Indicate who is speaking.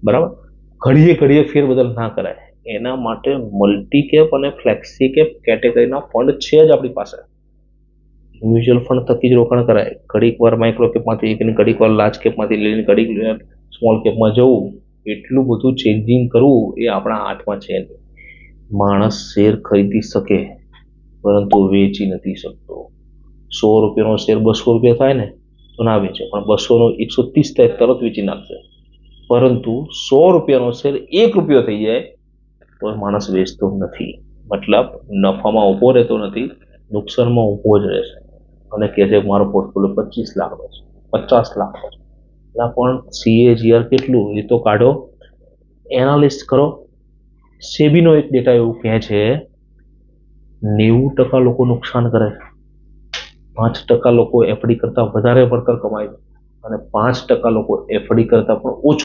Speaker 1: બરાબર. ઘડીએ ઘડીએ ફેરબદલ ના કરાય. એના માટે મલ્ટી કેપ અને ફ્લેક્સી કેપ કેટેગરીના ફંડ છે જ આપણી પાસે. મ્યુચ્યુઅલ ફંડ થકી જ રોકાણ કરાય. ઘડીક વાર માઇક્રો કેપમાંથી ઘડીક વાર લાર્જ કેપમાંથી લઈને ઘડીક સ્મોલ કેપમાં જવું, એટલું બધું ચેન્જિંગ કરવું એ આપણા હાથમાં છે નહીં. માણસ શેર ખરીદી શકે પરંતુ વેચી નથી શકતો. 100 રૂપિયાનો શેર 200 રૂપિયા થાય ને તો ના વેચે, પણ 200નો 130 થાય તરત વેચી નાખશે. પરંતુ 100 રૂપિયાનો શેર 1 રૂપિયો થઈ જાય તો માણસ વેચતો નથી. મતલબ નફામાં ઊભો રહેતો નથી, નુકસાનમાં ઊભો જ રહેશે. અને કહે છે મારો પોર્ટફોલિયો 25 લાખનો છે, 50 લાખનો છે. એટલે પણ CAGR કેટલું એ તો કાઢો, એનાલિસ્ટ કરો. સેબીનો એક ડેટા એવું કહે છે 90% લોકો નુકસાન કરે છે, 5% લોકો FD કરતા વધારે વળતર કમાય છે, અને 5% લોકો FD કરતા પણ ઓછું